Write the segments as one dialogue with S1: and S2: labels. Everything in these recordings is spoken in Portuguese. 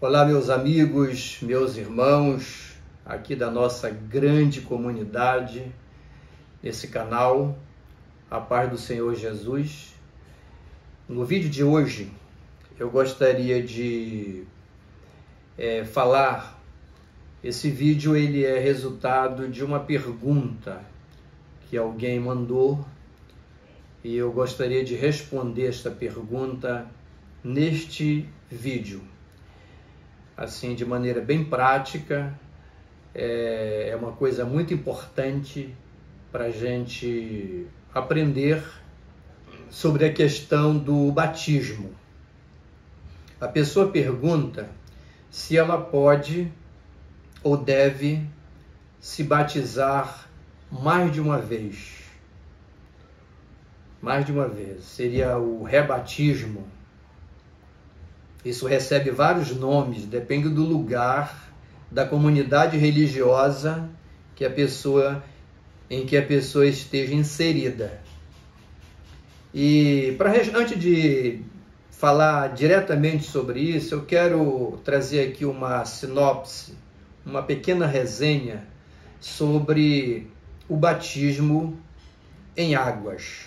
S1: Olá, meus amigos, meus irmãos, aqui da nossa grande comunidade, nesse canal, a paz do Senhor Jesus. No vídeo de hoje, eu gostaria de falar, esse vídeo ele é resultado de uma pergunta que alguém mandou e eu gostaria de responder esta pergunta neste vídeo. Assim, de maneira bem prática, é uma coisa muito importante para a gente aprender sobre a questão do batismo. A pessoa pergunta se ela pode ou deve se batizar mais de uma vez. Mais de uma vez. Seria o rebatismo. Isso recebe vários nomes, depende do lugar, da comunidade religiosa em que a pessoa esteja inserida. E antes de falar diretamente sobre isso, eu quero trazer aqui uma sinopse, uma pequena resenha sobre o batismo em águas.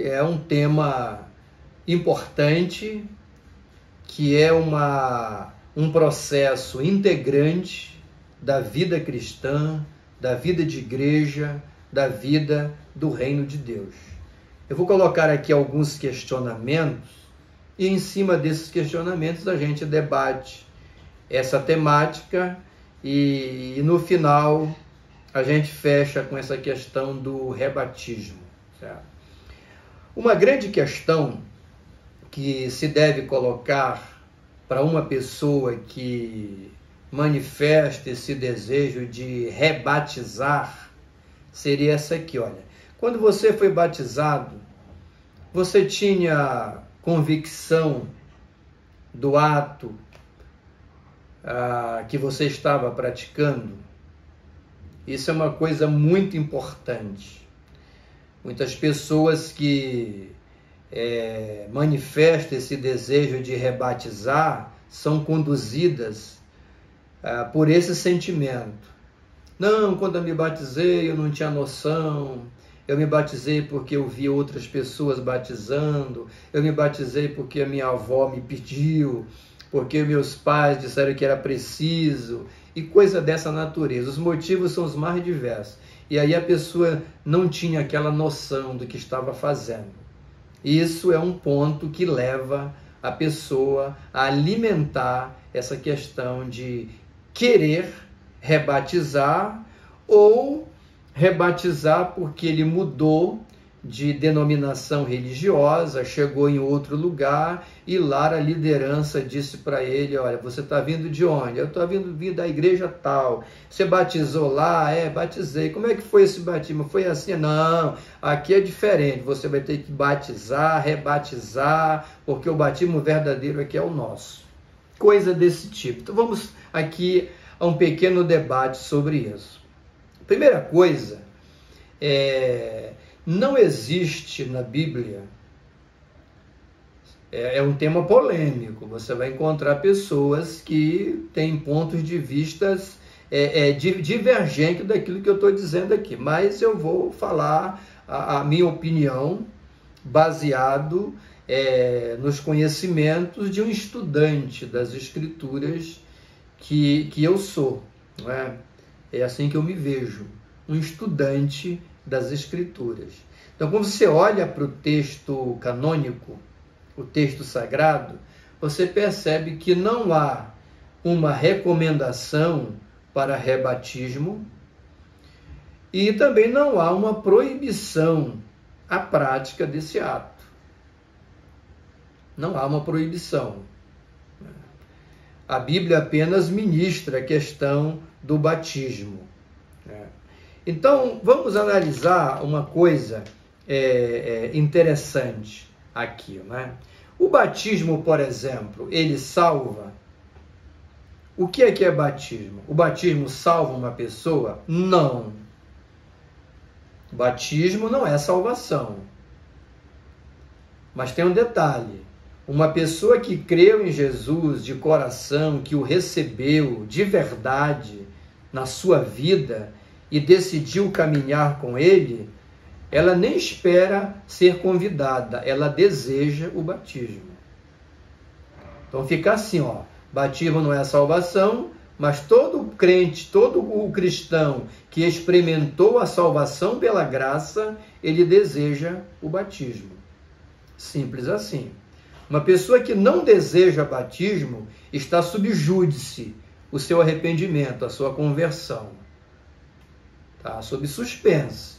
S1: É um tema importante, que é um processo integrante da vida cristã, da vida de igreja, da vida do reino de Deus. Eu vou colocar aqui alguns questionamentos e em cima desses questionamentos a gente debate essa temática e no final a gente fecha com essa questão do rebatismo, certo? Uma grande questão que se deve colocar para uma pessoa que manifesta esse desejo de rebatizar seria essa aqui, olha. Quando você foi batizado, você tinha convicção do ato que você estava praticando? Isso é uma coisa muito importante. Muitas pessoas que manifestam esse desejo de rebatizar são conduzidas por esse sentimento. Não, quando eu me batizei eu não tinha noção, eu me batizei porque eu vi outras pessoas batizando, eu me batizei porque a minha avó me pediu, porque meus pais disseram que era preciso, e coisa dessa natureza. Os motivos são os mais diversos. E aí a pessoa não tinha aquela noção do que estava fazendo. Isso é um ponto que leva a pessoa a alimentar essa questão de querer rebatizar ou rebatizar porque ele mudou de denominação religiosa, chegou em outro lugar e lá a liderança disse para ele, olha, você está vindo de onde? Eu estou vindo da igreja tal. Você batizou lá? Batizei. Como é que foi esse batismo? Foi assim? Não, aqui é diferente. Você vai ter que batizar, rebatizar, porque o batismo verdadeiro aqui é o nosso. Coisa desse tipo. Então vamos aqui a um pequeno debate sobre isso. Primeira coisa, não existe na Bíblia, é um tema polêmico, você vai encontrar pessoas que têm pontos de vistas divergentes daquilo que eu estou dizendo aqui, mas eu vou falar a minha opinião baseado nos conhecimentos de um estudante das Escrituras que eu sou, não é? É assim que eu me vejo, um estudante das Escrituras. Então, quando você olha para o texto canônico, o texto sagrado, você percebe que não há uma recomendação para rebatismo e também não há uma proibição à prática desse ato. Não há uma proibição. A Bíblia apenas ministra a questão do batismo. Então, vamos analisar uma coisa interessante aqui, né? O batismo, por exemplo, ele salva? O que é batismo? O batismo salva uma pessoa? Não. Batismo não é salvação. Mas tem um detalhe: uma pessoa que creu em Jesus de coração, que o recebeu de verdade na sua vida e decidiu caminhar com ele, ela nem espera ser convidada, ela deseja o batismo. Então fica assim, ó, batismo não é salvação, mas todo crente, todo o cristão que experimentou a salvação pela graça, ele deseja o batismo. Simples assim. Uma pessoa que não deseja batismo está sob júdice o seu arrependimento, a sua conversão. Está sob suspense.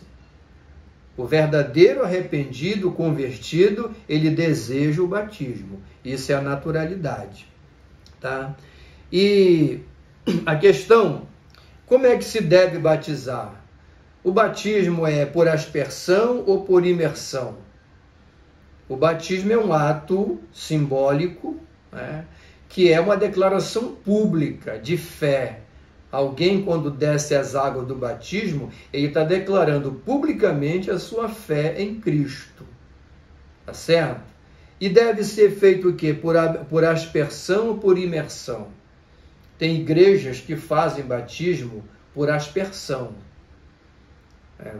S1: O verdadeiro arrependido, convertido, ele deseja o batismo. Isso é a naturalidade. Tá? E a questão, como é que se deve batizar? O batismo é por aspersão ou por imersão? O batismo é um ato simbólico, né, que é uma declaração pública de fé. Alguém, quando desce as águas do batismo, ele está declarando publicamente a sua fé em Cristo. Tá certo? E deve ser feito o quê? Por aspersão ou por imersão? Tem igrejas que fazem batismo por aspersão.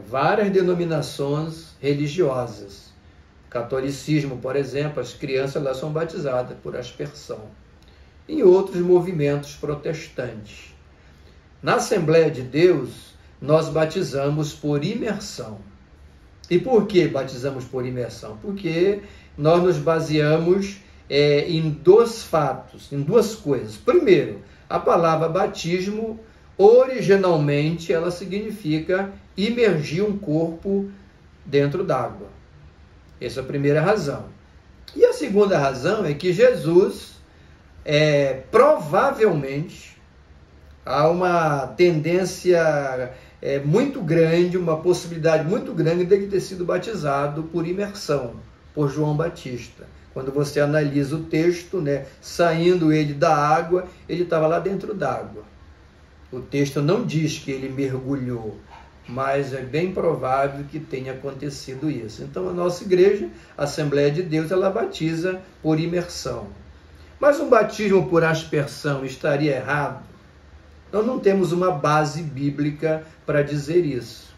S1: Várias denominações religiosas. Catolicismo, por exemplo, as crianças lá são batizadas por aspersão. Em outros movimentos protestantes. Na Assembleia de Deus, nós batizamos por imersão. E por que batizamos por imersão? Porque nós nos baseamos em dois fatos, em duas coisas. Primeiro, a palavra batismo, originalmente, ela significa imergir um corpo dentro d'água. Essa é a primeira razão. E a segunda razão é que Jesus, provavelmente, há uma tendência muito grande, uma possibilidade muito grande de ele ter sido batizado por imersão, por João Batista. Quando você analisa o texto, né, saindo ele da água, ele estava lá dentro d'água. O texto não diz que ele mergulhou, mas é bem provável que tenha acontecido isso. Então a nossa igreja, a Assembleia de Deus, ela batiza por imersão. Mas um batismo por aspersão estaria errado? Nós não temos uma base bíblica para dizer isso.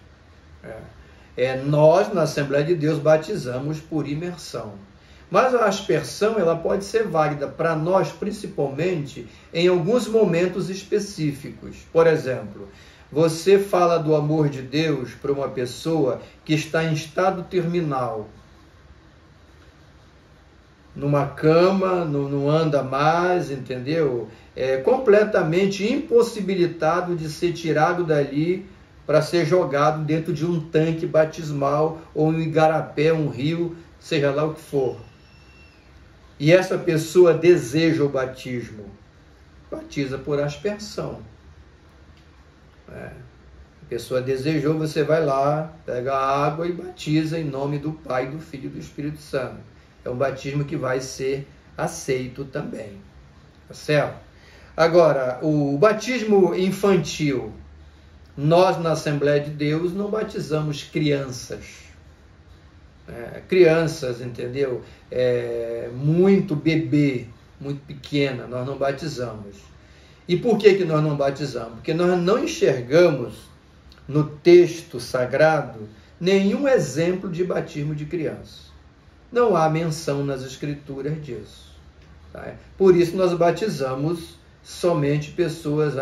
S1: Nós, na Assembleia de Deus, batizamos por imersão. Mas a aspersão, ela pode ser válida para nós, principalmente, em alguns momentos específicos. Por exemplo, você fala do amor de Deus para uma pessoa que está em estado terminal. Numa cama, não anda mais, entendeu? Completamente impossibilitado de ser tirado dali para ser jogado dentro de um tanque batismal ou um igarapé, um rio, seja lá o que for. E essa pessoa deseja o batismo. Batiza por aspersão. A pessoa desejou, você vai lá, pega a água e batiza em nome do Pai, do Filho e do Espírito Santo. É um batismo que vai ser aceito também. Tá certo? Agora, o batismo infantil. Nós, na Assembleia de Deus, não batizamos crianças. Crianças, entendeu? Muito bebê, muito pequena, nós não batizamos. E por que nós não batizamos? Porque nós não enxergamos no texto sagrado nenhum exemplo de batismo de criança. Não há menção nas Escrituras disso. Tá? Por isso nós batizamos somente pessoas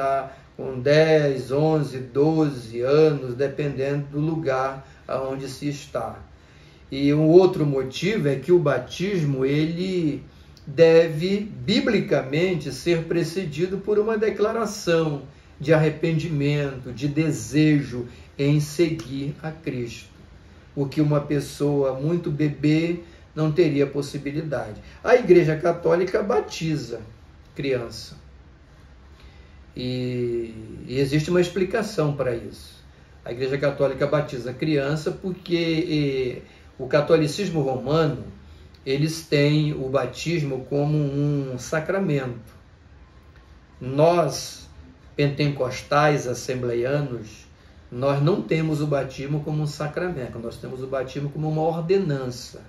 S1: com 10, 11, 12 anos, dependendo do lugar onde se está. E um outro motivo é que o batismo, ele deve, biblicamente, ser precedido por uma declaração de arrependimento, de desejo em seguir a Cristo. O que uma pessoa muito bebê não teria possibilidade. A Igreja Católica batiza criança. E existe uma explicação para isso. A Igreja Católica batiza criança porque o catolicismo romano, eles têm o batismo como um sacramento. Nós, pentecostais, assembleianos, nós não temos o batismo como um sacramento, nós temos o batismo como uma ordenança.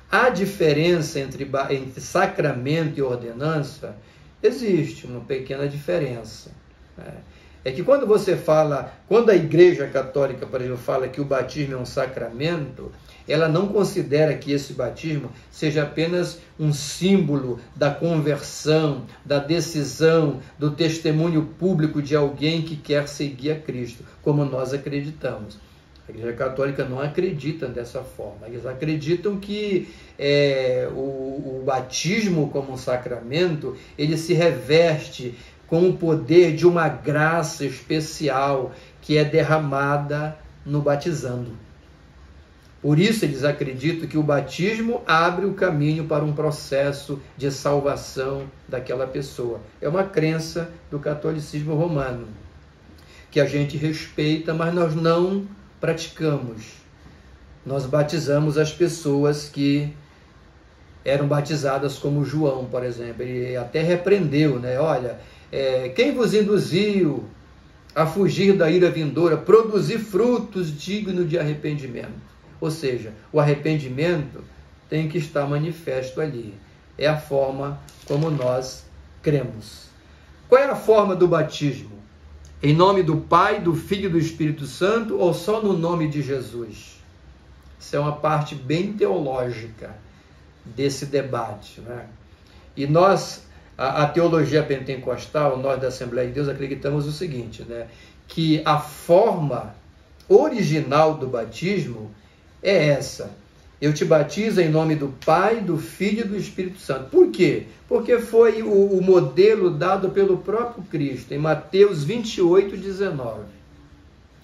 S1: A diferença entre sacramento e ordenança, existe uma pequena diferença. É que quando você fala, quando a Igreja Católica, por exemplo, fala que o batismo é um sacramento, ela não considera que esse batismo seja apenas um símbolo da conversão, da decisão, do testemunho público de alguém que quer seguir a Cristo, como nós acreditamos. A Igreja Católica não acredita dessa forma. Eles acreditam que o batismo como um sacramento, ele se reveste com o poder de uma graça especial que é derramada no batizando. Por isso eles acreditam que o batismo abre o caminho para um processo de salvação daquela pessoa. É uma crença do catolicismo romano, que a gente respeita, mas nós não praticamos. Nós batizamos as pessoas que eram batizadas como João, por exemplo. Ele até repreendeu, né? Olha, quem vos induziu a fugir da ira vindoura, produzir frutos dignos de arrependimento. Ou seja, o arrependimento tem que estar manifesto ali. É a forma como nós cremos. Qual é a forma do batismo? Em nome do Pai, do Filho e do Espírito Santo, ou só no nome de Jesus? Isso é uma parte bem teológica desse debate, né? E nós, a teologia pentecostal, nós da Assembleia de Deus, acreditamos o seguinte, né? Que a forma original do batismo é essa: eu te batizo em nome do Pai, do Filho e do Espírito Santo. Por quê? Porque foi o modelo dado pelo próprio Cristo, em Mateus 28, 19.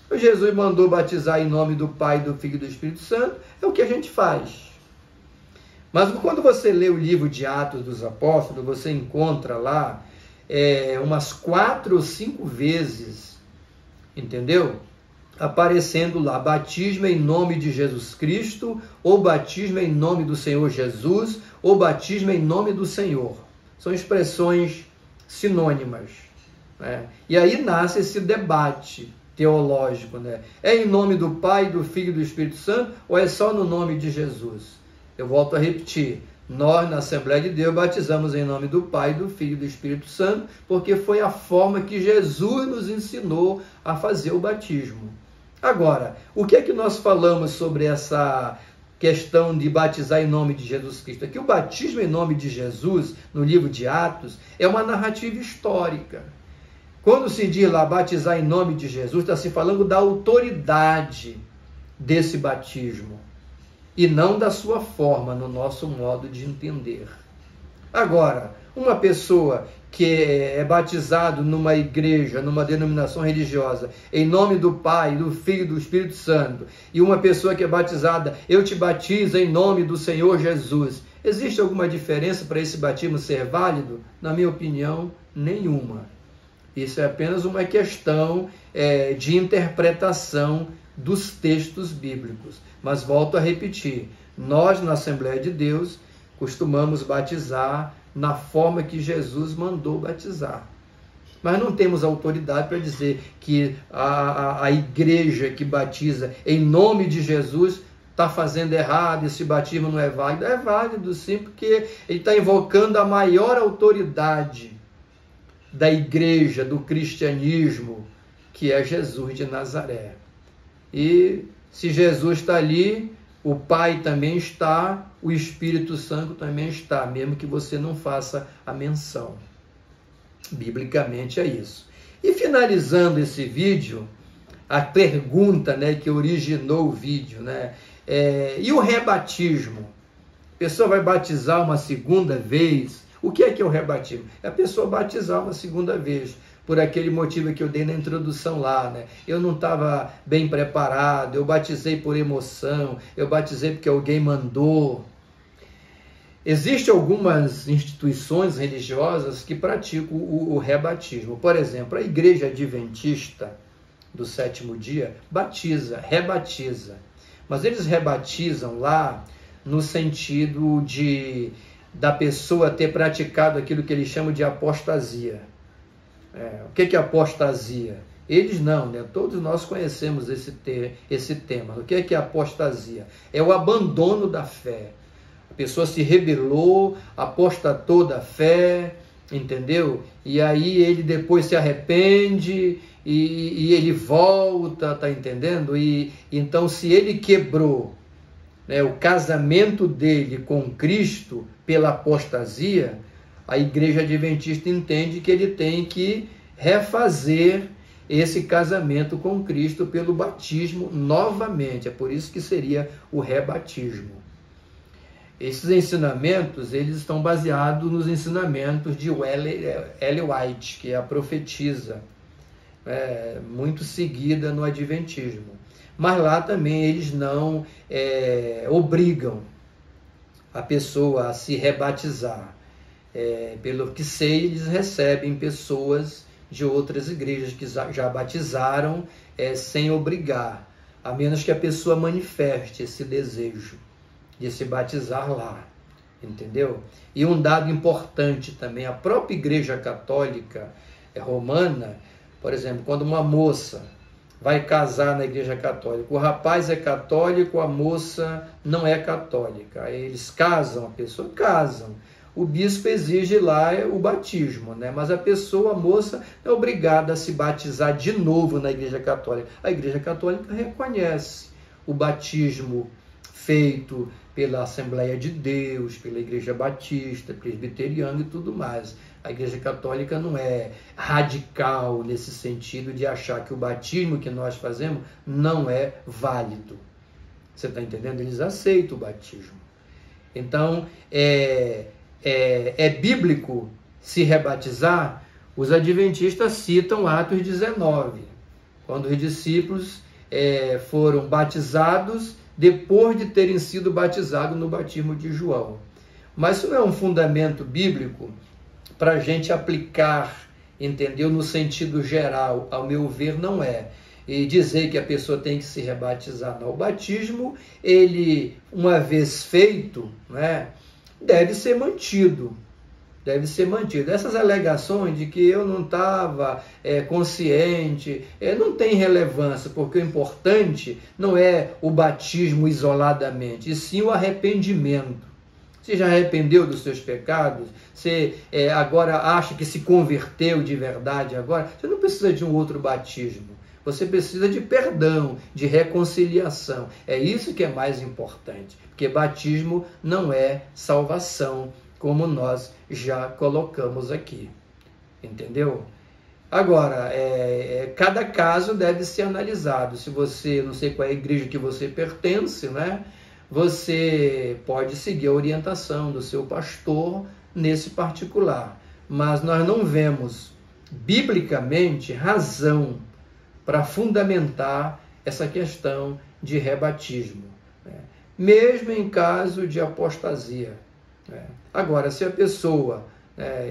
S1: O Jesus mandou batizar em nome do Pai, do Filho e do Espírito Santo, é o que a gente faz. Mas quando você lê o livro de Atos dos Apóstolos, você encontra lá umas 4 ou 5 vezes, entendeu? Aparecendo lá, batismo em nome de Jesus Cristo, ou batismo em nome do Senhor Jesus, ou batismo em nome do Senhor. São expressões sinônimas, né? E aí nasce esse debate teológico, né? É em nome do Pai, do Filho e do Espírito Santo, ou é só no nome de Jesus? Eu volto a repetir, nós na Assembleia de Deus batizamos em nome do Pai, do Filho e do Espírito Santo, porque foi a forma que Jesus nos ensinou a fazer o batismo. Agora, o que é que nós falamos sobre essa questão de batizar em nome de Jesus Cristo? Que o batismo em nome de Jesus, no livro de Atos, é uma narrativa histórica. Quando se diz lá batizar em nome de Jesus, está se falando da autoridade desse batismo, e não da sua forma, no nosso modo de entender. Agora, uma pessoa que é batizado numa igreja, numa denominação religiosa, em nome do Pai, do Filho e do Espírito Santo, e uma pessoa que é batizada, eu te batizo em nome do Senhor Jesus, existe alguma diferença para esse batismo ser válido? Na minha opinião, nenhuma. Isso é apenas uma questão de interpretação dos textos bíblicos. Mas volto a repetir, nós na Assembleia de Deus costumamos batizar na forma que Jesus mandou batizar. Mas não temos autoridade para dizer que a igreja que batiza em nome de Jesus está fazendo errado, esse batismo não é válido. É válido sim, porque ele está invocando a maior autoridade da igreja, do cristianismo, que é Jesus de Nazaré. E se Jesus está ali, o Pai também está, o Espírito Santo também está, mesmo que você não faça a menção. Biblicamente é isso. E finalizando esse vídeo, a pergunta, né, que originou o vídeo, né, e o rebatismo? A pessoa vai batizar uma segunda vez. O que é o rebatismo? É a pessoa batizar uma segunda vez, por aquele motivo que eu dei na introdução lá, né? Eu não estava bem preparado, eu batizei por emoção, eu batizei porque alguém mandou. Existem algumas instituições religiosas que praticam o rebatismo. Por exemplo, a Igreja Adventista do Sétimo Dia rebatiza. Mas eles rebatizam lá no sentido da pessoa ter praticado aquilo que eles chamam de apostasia. O que é apostasia? Eles não, né? Todos nós conhecemos esse tema. O que é apostasia? É o abandono da fé. A pessoa se rebelou, apostatou da fé, entendeu? E aí ele depois se arrepende e ele volta, tá entendendo? E então, se ele quebrou, né, o casamento dele com Cristo pela apostasia, a Igreja Adventista entende que ele tem que refazer esse casamento com Cristo pelo batismo novamente. É por isso que seria o rebatismo. Esses ensinamentos, eles estão baseados nos ensinamentos de Ellen White, que é a profetisa, muito seguida no Adventismo. Mas lá também eles não obrigam a pessoa a se rebatizar. Pelo que sei, eles recebem pessoas de outras igrejas que já batizaram sem obrigar, a menos que a pessoa manifeste esse desejo de se batizar lá, entendeu? E um dado importante também, a própria Igreja Católica Romana, por exemplo, quando uma moça vai casar na Igreja Católica, o rapaz é católico, a moça não é católica, aí eles casam, a pessoa casam, o bispo exige lá o batismo, né? Mas a pessoa, a moça, é obrigada a se batizar de novo na Igreja Católica. A Igreja Católica reconhece o batismo feito pela Assembleia de Deus, pela Igreja Batista, Presbiteriana e tudo mais. A Igreja Católica não é radical nesse sentido de achar que o batismo que nós fazemos não é válido. Você está entendendo? Eles aceitam o batismo. Então, é bíblico se rebatizar? Os adventistas citam Atos 19, quando os discípulos foram batizados depois de terem sido batizados no batismo de João. Mas isso não é um fundamento bíblico para a gente aplicar, entendeu? No sentido geral, ao meu ver, não é. E dizer que a pessoa tem que se rebatizar. Não. O batismo, ele, uma vez feito, né, deve ser mantido. Deve ser mantido. Essas alegações de que eu não estava consciente, não tem relevância, porque o importante não é o batismo isoladamente, e sim o arrependimento. Você já arrependeu dos seus pecados? Você agora acha que se converteu de verdade agora? Você não precisa de um outro batismo. Você precisa de perdão, de reconciliação. É isso que é mais importante, porque batismo não é salvação, como nós já colocamos aqui, entendeu? Agora, cada caso deve ser analisado. Se você, não sei qual é a igreja que você pertence, né? Você pode seguir a orientação do seu pastor nesse particular. Mas nós não vemos, biblicamente, razão para fundamentar essa questão de rebatismo, né? Mesmo em caso de apostasia. Agora, se a pessoa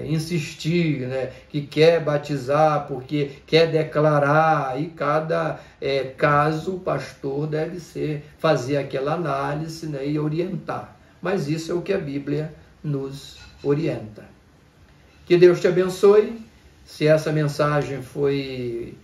S1: insistir, que quer batizar porque quer declarar, aí cada caso o pastor deve fazer aquela análise, e orientar. Mas isso é o que a Bíblia nos orienta. Que Deus te abençoe. Se essa mensagem foi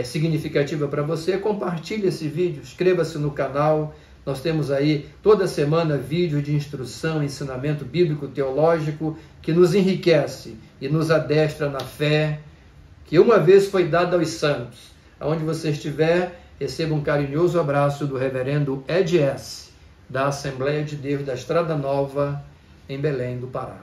S1: significativa para você, compartilhe esse vídeo, inscreva-se no canal. Nós temos aí toda semana vídeos de instrução, ensinamento bíblico, teológico, que nos enriquece e nos adestra na fé, que uma vez foi dada aos santos. Aonde você estiver, receba um carinhoso abraço do reverendo Ed S., da Assembleia de Deus da Estrada Nova, em Belém do Pará.